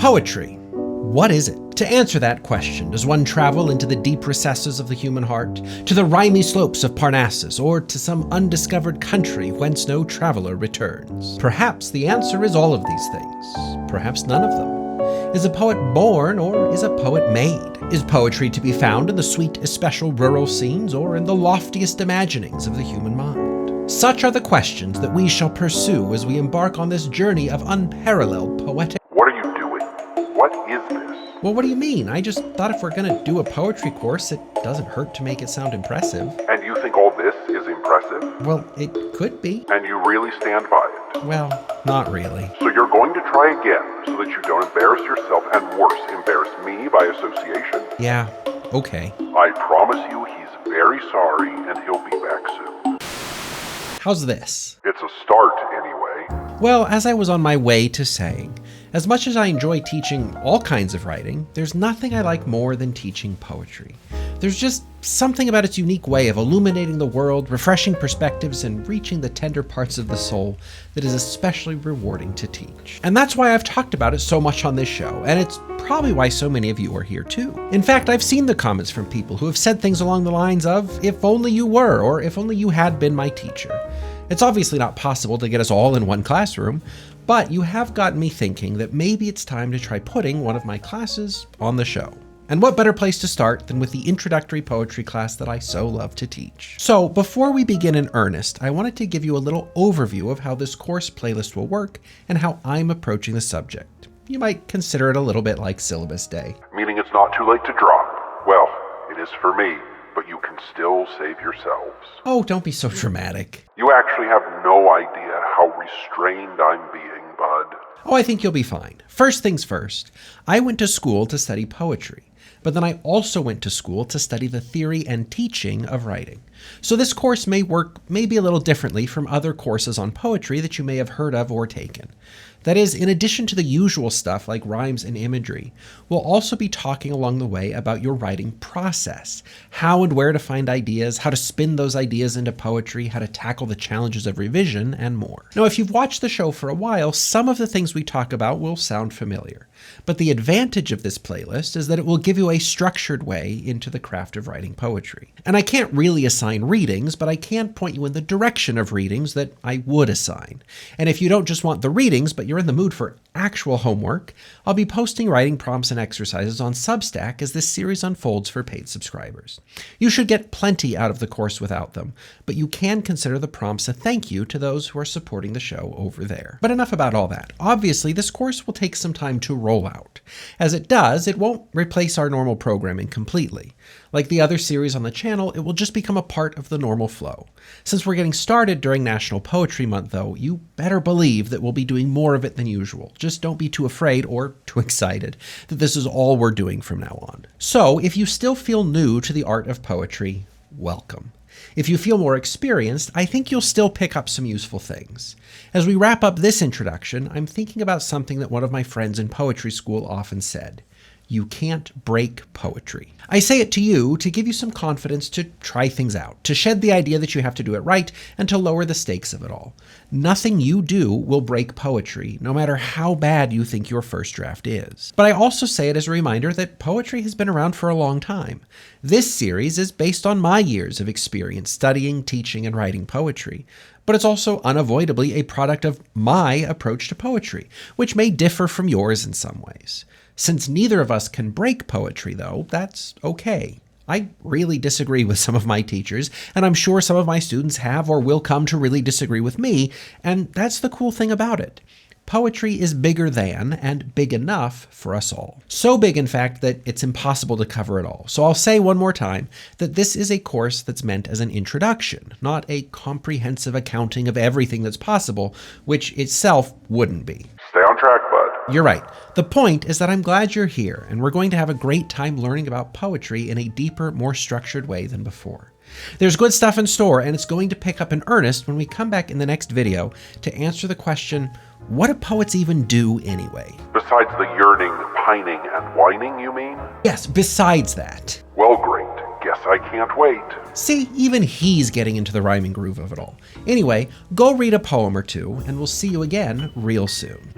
Poetry. What is it? To answer that question, does one travel into the deep recesses of the human heart, to the rimy slopes of Parnassus, or to some undiscovered country whence no traveler returns? Perhaps the answer is all of these things. Perhaps none of them. Is a poet born, or is a poet made? Is poetry to be found in the sweet, especial rural scenes, or in the loftiest imaginings of the human mind? Such are the questions that we shall pursue as we embark on this journey of unparalleled poetic. What are you doing? What is this? Well, what do you mean? I just thought if we're gonna do a poetry course, it doesn't hurt to make it sound impressive. And you think all this is impressive? Well, it could be. And you really stand by it? Well, not really. So you're going to try again so that you don't embarrass yourself and worse, embarrass me by association? Yeah, okay. I promise you he's very sorry and he'll be back soon. How's this? It's a start anyway. Well, as I was on my way to saying, as much as I enjoy teaching all kinds of writing, there's nothing I like more than teaching poetry. There's just something about its unique way of illuminating the world, refreshing perspectives, and reaching the tender parts of the soul that is especially rewarding to teach. And that's why I've talked about it so much on this show, and it's probably why so many of you are here too. In fact, I've seen the comments from people who have said things along the lines of, if only you were, or if only you had been my teacher. It's obviously not possible to get us all in one classroom, but you have gotten me thinking that maybe it's time to try putting one of my classes on the show. And what better place to start than with the introductory poetry class that I so love to teach. So before we begin in earnest, I wanted to give you a little overview of how this course playlist will work and how I'm approaching the subject. You might consider it a little bit like syllabus day. Meaning it's not too late to drop. Well, it is for me, but you can still save yourselves. Oh, don't be so dramatic. You actually have no idea how restrained I'm being, bud. Oh, I think you'll be fine. First things first, I went to school to study poetry, but then I also went to school to study the theory and teaching of writing. So this course may work maybe a little differently from other courses on poetry that you may have heard of or taken. That is, in addition to the usual stuff like rhymes and imagery, we'll also be talking along the way about your writing process, how and where to find ideas, how to spin those ideas into poetry, how to tackle the challenges of revision, and more. Now, if you've watched the show for a while, some of the things we talk about will sound familiar. But the advantage of this playlist is that it will give you a structured way into the craft of writing poetry. And I can't really assign readings, but I can point you in the direction of readings that I would assign. And if you don't just want the readings, but you're in the mood for actual homework, I'll be posting writing prompts and exercises on Substack as this series unfolds for paid subscribers. You should get plenty out of the course without them, but you can consider the prompts a thank you to those who are supporting the show over there. But enough about all that. Obviously, this course will take some time to roll out. As it does, it won't replace our normal programming completely. Like the other series on the channel, it will just become a part of the normal flow. Since we're getting started during National Poetry Month, though, you better believe that we'll be doing more of it than usual. Just don't be too afraid or too excited that this is all we're doing from now on. So, if you still feel new to the art of poetry, welcome. If you feel more experienced, I think you'll still pick up some useful things. As we wrap up this introduction, I'm thinking about something that one of my friends in poetry school often said. You can't break poetry. I say it to you to give you some confidence to try things out, to shed the idea that you have to do it right, and to lower the stakes of it all. Nothing you do will break poetry, no matter how bad you think your first draft is. But I also say it as a reminder that poetry has been around for a long time. This series is based on my years of experience studying, teaching, and writing poetry. But it's also unavoidably a product of my approach to poetry, which may differ from yours in some ways. Since neither of us can break poetry, though, that's okay. I really disagree with some of my teachers, and I'm sure some of my students have or will come to really disagree with me, and that's the cool thing about it. Poetry is bigger than and big enough for us all. So big, in fact, that it's impossible to cover it all. So I'll say one more time that this is a course that's meant as an introduction, not a comprehensive accounting of everything that's possible, which itself wouldn't be. Stay on track, bud. You're right. The point is that I'm glad you're here, and we're going to have a great time learning about poetry in a deeper, more structured way than before. There's good stuff in store, and it's going to pick up in earnest when we come back in the next video to answer the question, what do poets even do anyway? Besides the yearning, pining, and whining, you mean? Yes, besides that. Well, great. Guess I can't wait. See, even he's getting into the rhyming groove of it all. Anyway, go read a poem or two, and we'll see you again real soon.